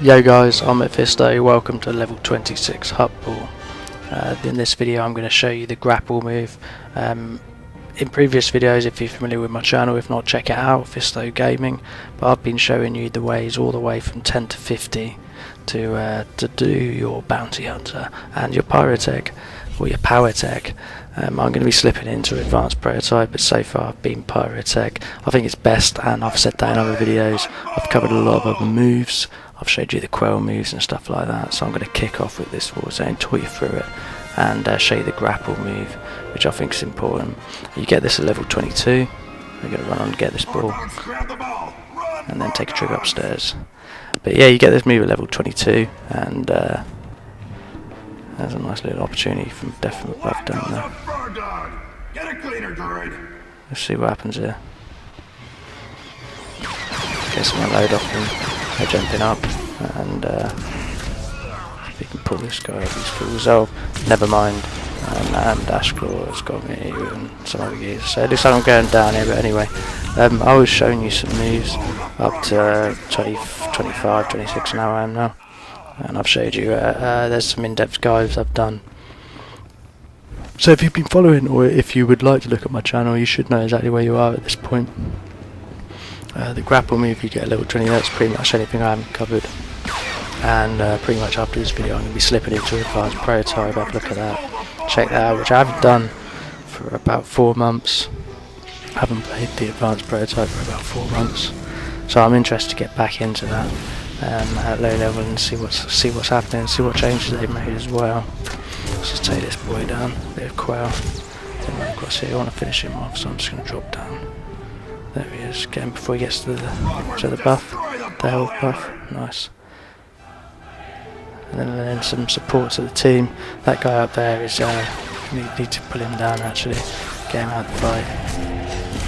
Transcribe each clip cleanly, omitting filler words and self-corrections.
Yo guys, I'm Mittfisto, welcome to level 26 Huttball. In this video I'm going to show you the grapple move. In previous videos, if you're familiar with my channel, if not, check it out, Fisto Gaming. But I've been showing you the ways all the way from 10 to 50 to do your bounty hunter and your Powertech or your Powertech. I'm going to be slipping into advanced prototype, but so far I've been Powertech. I think it's best, and I've said that in other videos. I've covered a lot of other moves. I've showed you the quell moves and stuff like that, so I'm going to kick off with this Warzone, talk you through it, and show you the grapple move, which I think is important. You get this at level 22, you're going to run on and get this ball, and then take a trigger upstairs. But yeah, you get this move at level 22, and there's a nice little opportunity from death from above down there. Let's see what happens here. Get some load off them. They're jumping up, and if you can pull this guy up, he's full resolve. Never mind, Dash Claw has got me and some other gears. So it looks like I'm going down here, but anyway, I was showing you some moves up to 20, 25, 26 now I am now, and I've showed you there's some in-depth guides I've done. So if you've been following, or if you would like to look at my channel, you should know exactly where you are at this point. The grapple move you get at level 20, that's pretty much anything I haven't covered, and pretty much after this video I'm going to be slipping into advanced prototype. Have a look at that, check that out, which I haven't done for about 4 months. I haven't played the advanced prototype for about 4 months, so I'm interested to get back into that at low level and see what's happening, see what changes they've made as well. Let's just take this boy down, bit of quell, then run across here. I want to finish him off, so I'm just going to drop down. There he is, get him before he gets to the buff, the health buff, nice. And then some support to the team. That guy up there is, need to pull him down actually, get him out of the fight.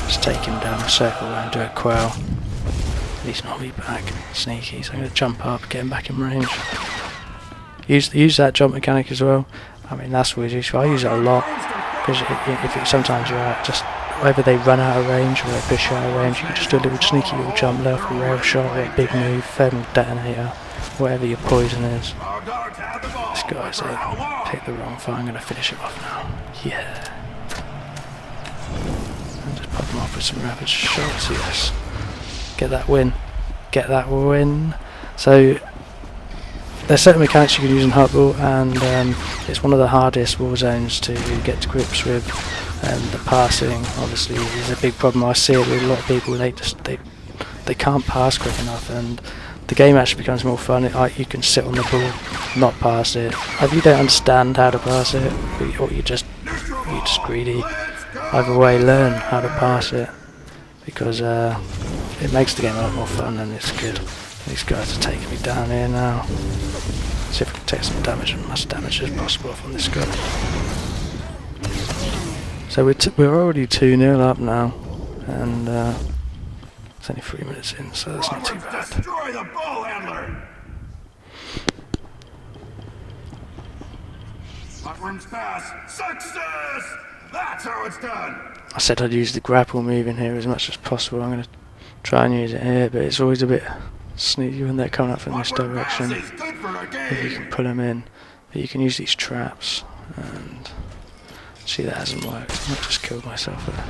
Just take him down a circle around, do a quell. He's not me back, sneaky, so I'm going to jump up, get him back in range. Use that jump mechanic as well. I mean, that's always useful. I use it a lot, because sometimes you're out just, whether they run out of range or they push you out of range, you can just do a little sneaky little jump left, a rail shot, or a big move, thermal detonator, whatever your poison is. This guy's picked the wrong fight. I'm going to finish him off now. Yeah. And just pop him off with some rapid shots, yes. Get that win. Get that win. So, there's certain mechanics you can use in Huttball, and it's one of the hardest war zones to get to grips with. The passing obviously is a big problem. I see it with a lot of people. They can't pass quick enough, and the game actually becomes more fun. You can sit on the ball, not pass it. If you don't understand how to pass it, or you're just greedy, either way, learn how to pass it, because it makes the game a lot more fun and it's good. These guys are taking me down here now. See if I can take some damage, and as much damage as possible off on this guy. So we're already 2-0 up now, and it's only 3 minutes in, so that's not too bad. Destroy the ball handler. Platform's pass. Success! That's how it's done. I said I'd use the grapple move in here as much as possible. I'm going to try and use it here, but it's always a bit sneaky when they're coming up from this direction. If you can pull them in, but you can use these traps, and see, that hasn't worked. I just killed myself there.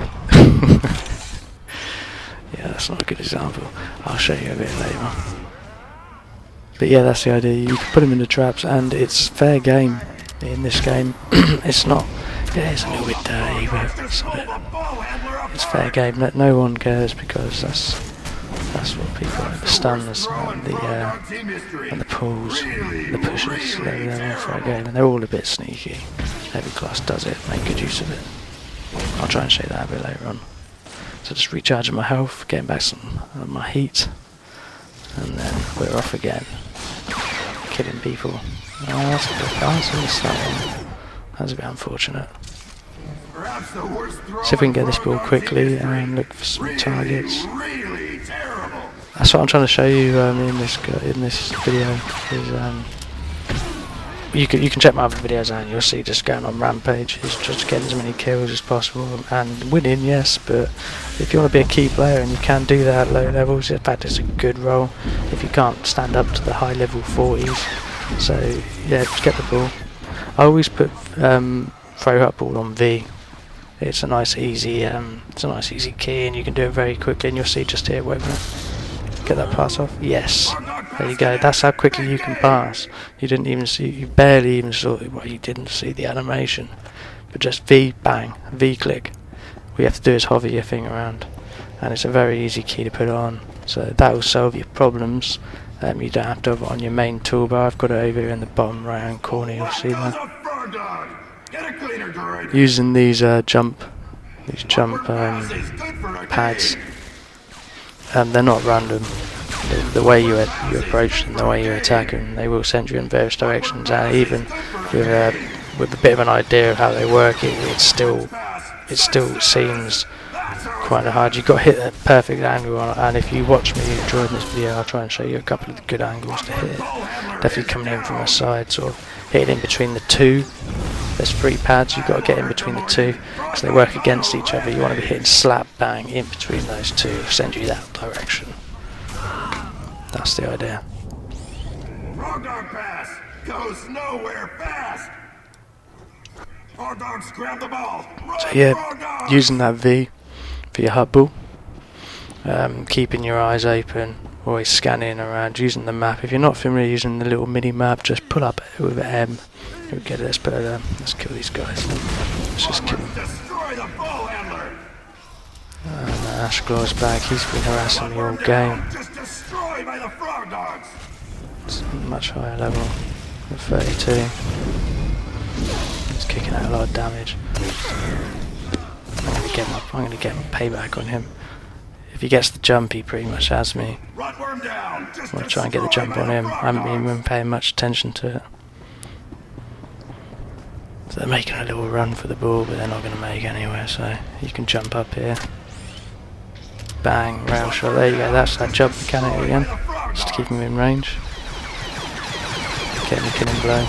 Yeah, that's not a good example. I'll show you a bit later. But yeah, that's the idea. You can put them in the traps, and it's fair game in this game. It's not. Yeah, it's a little bit dirty, but it's fair game. No one cares, because that's what people understand as and the pulls, the pushes. They're all fair game, and they're all a bit sneaky. Every class does it, make good use of it. I'll try and show you that a bit later on. So just recharging my health, getting back some of my heat, and then we're off again. Killing people. Oh, that's a bit fast. That's a bit unfortunate. See if we can get this ball quickly and look for some targets. That's what I'm trying to show you in this video. Is you can check my other videos out and you'll see just going on rampages, just getting as many kills as possible and winning, yes, but if you want to be a key player and you can do that at low levels, in fact it's a good role if you can't stand up to the high level 40s. So yeah, just get the ball. I always put throw Huttball on V. It's a nice easy key and you can do it very quickly, and you'll see just here, wait a minute. Get that pass off. Yes. There you go. That's how quickly you can pass. You didn't even see. You barely even saw. Well, you didn't see the animation, but just V, bang, V click. What you have to do is hover your thing around, and it's a very easy key to put on. So that will solve your problems. You don't have to have it on your main toolbar. I've got it over here in the bottom right hand corner. You'll see that. Using these jump pads. They're not random. The way you approach them, the way you attack them, they will send you in various directions. And even with a bit of an idea of how they work, it still seems quite hard. You've got to hit a perfect angle on it. And if you watch me during this video, I'll try and show you a couple of the good angles to hit. Definitely coming in from the side, sort of hitting in between the two. There's 3 pads, you've got to get in between the two because they work against each other. You want to be hitting slap bang in between those two, send you that direction. That's the idea. Frog dog pass goes nowhere fast. Frog dogs grab the ball. So yeah, using that V for your Huttball, keeping your eyes open, always scanning around, using the map. If you're not familiar using the little mini map, just pull up with M. Okay, let's kill these guys. Let's just kill them. And Ashclaw's back. He's been harassing me all game. It's much higher level at 32. He's kicking out a lot of damage. I'm gonna get my payback on him. If he gets the jump, he pretty much has me. I'm gonna try and get the jump on him. I haven't even been paying much attention to it. So they're making a little run for the ball, but they're not going to make anywhere, so you can jump up here. Bang, rail shot, there you go, that's that jump mechanic again, just to keep him in range. Get him a killing blow.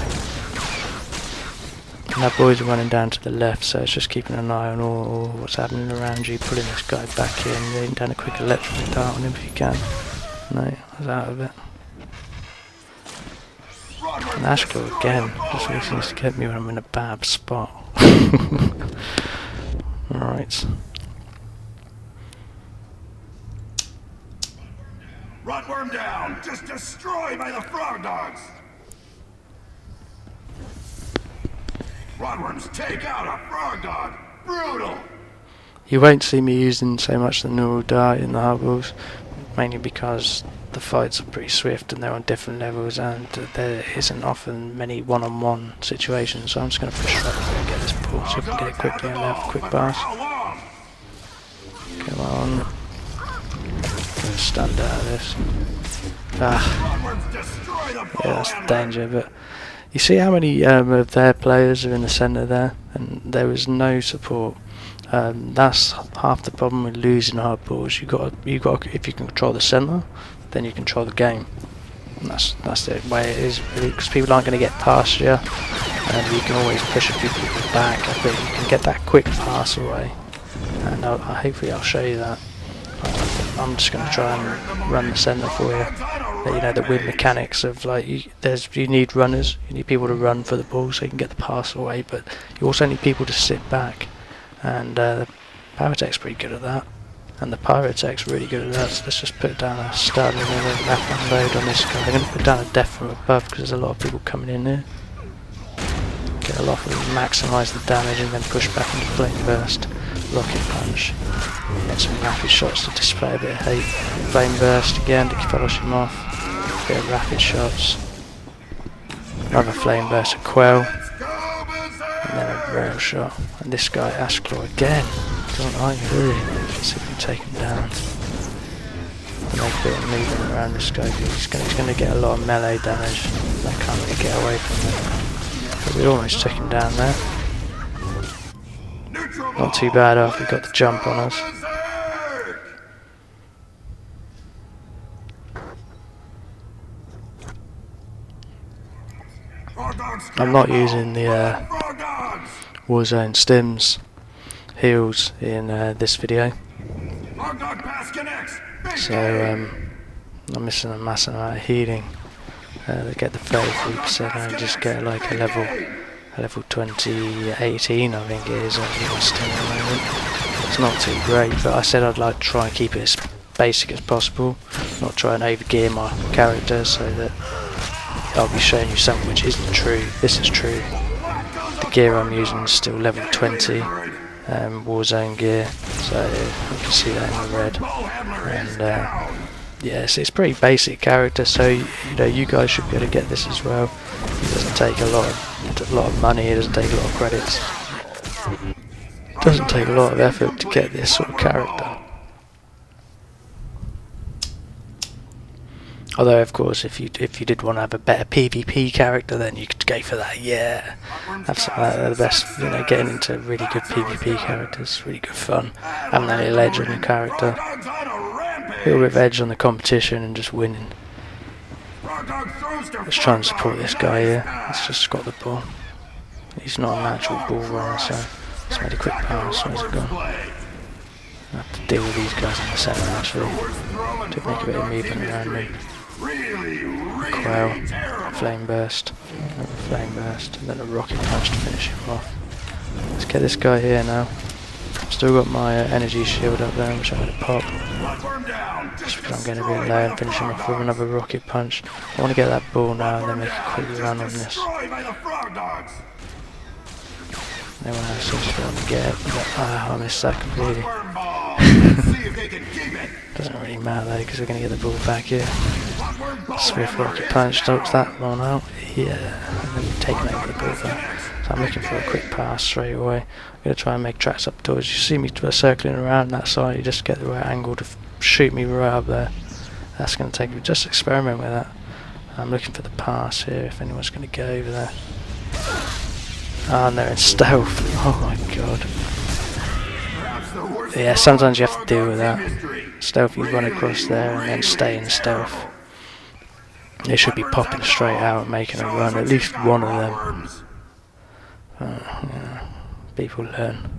And that boy's running down to the left, so it's just keeping an eye on all what's happening around you, pulling this guy back in, laying down a quick electric dart on him if you can. No, I was out of it. And Ashclaw again, just really seems to get me when I'm in a bad spot. Alright. Rotworm down! Just destroyed by the frog dogs! Rotworms take out a frog dog! Brutal! You won't see me using so much the neural dart in the Huttballs, mainly because the fights are pretty swift and they're on different levels, and there isn't often many one-on-one situations, so I'm just going to push right through and get this ball so we can get it quickly and have a quick pass. Come on. Gonna stand out of this. Ah. Yeah, that's the danger, but you see how many of their players are in the centre there, and there was no support. That's half the problem with losing hardballs. You got if you can control the centre, then you control the game. And that's the way it is, really, because people aren't going to get past you, and you can always push a few people back. But you can get that quick pass away, and hopefully I'll show you that. I'm just going to try and run the centre for you. You know, the weird mechanics of like you need runners, you need people to run for the ball so you can get the pass away, but you also need people to sit back. And the Powertech's pretty good at that, and the Powertech's really good at that. So let's just put down a starting map unload on this guy. I'm going to put down a death from above because there's a lot of people coming in here. Get a lot of them, maximise the damage, and then push back into flame burst, rocket punch, get some rapid shots to display a bit of hate. Flame burst again to finish him off. A bit of rapid shots. Another flame burst to quell. And then a rail shot. And this guy, Ashclaw, again. Doesn't like me, really. Let's see if we can take him down. And make a bit of movement around this guy. He's going to get a lot of melee damage. I can't really get away from him. But we almost took him down there. Not too bad after we got the jump on us. I'm not using the Warzone stims heals in this video, so I'm missing a massive amount of healing to get the 33%. I just get like a level 20 18 I think it is on the stim at the moment. It's not too great, but I said I'd like to try and keep it as basic as possible, not try and overgear my character, so that I'll be showing you something which isn't true. This is true. The gear I'm using is still level 20 Warzone gear, so you can see that in the red. And yes, it's pretty basic character, so you know you guys should be able to get this as well. It doesn't take a lot of money. It doesn't take a lot of credits. It doesn't take a lot of effort to get this sort of character. Although, of course, if you did want to have a better PvP character, then you could go for that. Yeah, that's the best. You know, getting into really good PvP characters, really good fun. Having that little edge on your character, a little bit of edge on the competition, and just winning. Let's try and support this guy here. He's just got the ball. He's not a natural ball runner, so let's make a quick pass. Where's it gone? I have to deal with these guys in the centre actually. To make a bit of movement around me. Quail, flame burst, and then a rocket punch to finish him off. Let's get this guy here now. Still got my energy shield up there, which I'm going to pop. Just because I'm going to be low and finish him off with another rocket punch. I want to get that ball now and then make a quick run on this. Anyone else just want to get it, but I missed that completely. Doesn't really matter though, because we're going to get the ball back here. Swift rocket punch stops that one out. Yeah, and then we've taken over the ball there. So I'm looking for a quick pass straight away. I'm going to try and make tracks up towards. You see me circling around that side, you just get the right angle to shoot me right up there. That's going to take, just experiment with that. I'm looking for the pass here, if anyone's going to go over there. Ah, and they're in stealth. Oh my god. Yeah, sometimes you have to deal with that. Stealth, you run across there and then stay in stealth. They should be popping straight out and making a run, at least one of them. Yeah, people learn.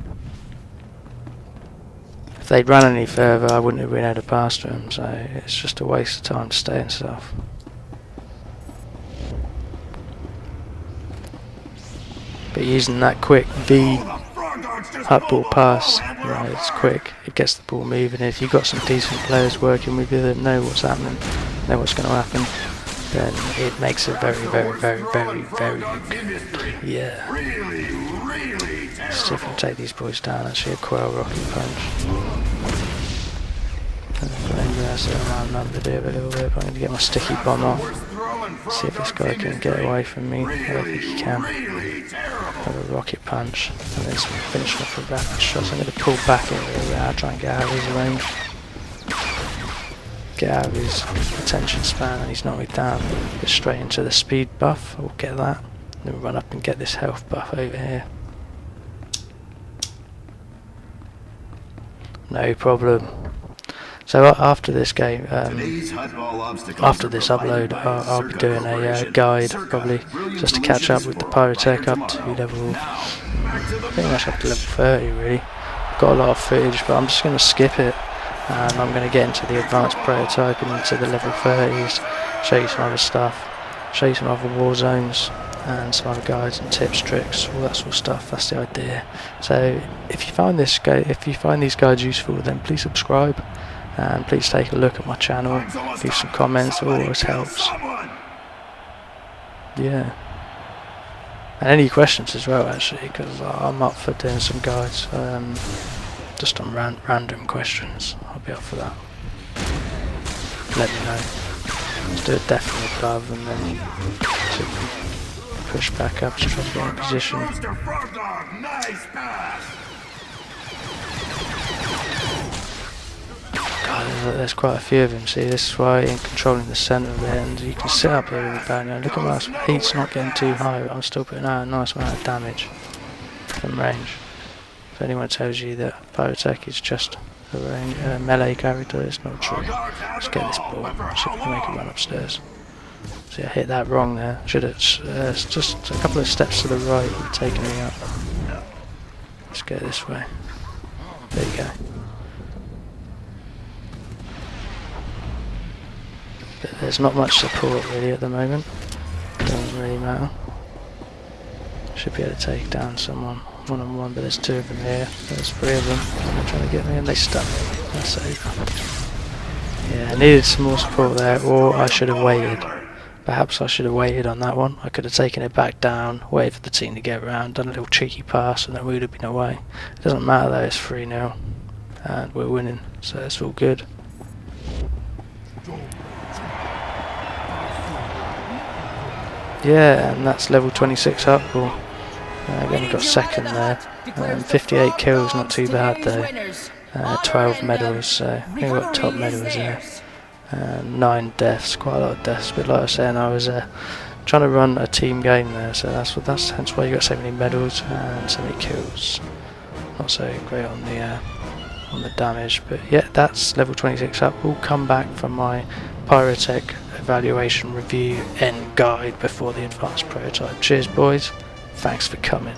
If they'd run any further, I wouldn't have been able to pass to them, so it's just a waste of time to stay in stealth. But using that quick V Huttball pass, you know, it's quick, it gets the ball moving. If you've got some decent players working with you that know what's happening, know what's going to happen, then it makes it very, very, very, very, very good. Yeah. Let's see if I can take these boys down. Actually, a quail rocket punch. And I'm outnumbered here a little bit, but I'm going to get my sticky bomb off. See if this guy can get away from me. I don't think he can. Have a rocket punch, and then finish off with rapid shots. I'm going to pull back a little bit. I'll try and get out of his range. Get out of his attention span, and he's knocked me down. Get straight into the speed buff. We'll get that. Then we'll run up and get this health buff over here. No problem. So after this game, after this upload, I'll be doing a guide probably just to catch up with the Powertech up to level, pretty much up to level 30 really. Got a lot of footage, but I'm just going to skip it, and I'm going to get into the advanced prototyping into the level 30s, show you some other stuff, show you some other war zones, and some other guides and tips, tricks, all that sort of stuff. That's the idea. So if you find these guides useful, then please subscribe. And please take a look at my channel, leave some comments, it always helps. Yeah. And any questions as well actually, because I'm up for doing some guides, just on random questions. I'll be up for that. Let me know. Let's do a definite above and then push back up to try to get in position. God, there's quite a few of them. See, this is why in controlling the centre of it, and you can sit up here with the bow. Look at my heat's not getting too high, but I'm still putting out a nice amount of damage from range. If anyone tells you that Powertech is just a melee character, it's not true. Let's get this ball. See if we can make a run upstairs. See, I hit that wrong there. Should have just a couple of steps to the right and taken me up. Let's go this way. There you go. But there's not much support really at the moment. Doesn't really matter. Should be able to take down someone one-on-one, but there's 2 of them here. There's 3 of them. They're trying to get me and they stuck me. That's safe. Yeah, I needed some more support there, or I should have waited. Perhaps I should have waited on that one. I could have taken it back down, waited for the team to get around, done a little cheeky pass, and then we would have been away. It doesn't matter though, it's 3-0, and we're winning, so it's all good. Yeah, and that's level 26 Huttball. I've only got 2nd there. 58 kills, not too bad though. 12 medals, so I think I've got top medals there. 9 deaths, quite a lot of deaths, but like I was saying, I was trying to run a team game there, so that's hence why you got so many medals and so many kills. Not so great on the damage, but yeah, that's level 26 up. We'll come back from my Powertech evaluation review end guide before the advanced prototype. Cheers boys, thanks for coming.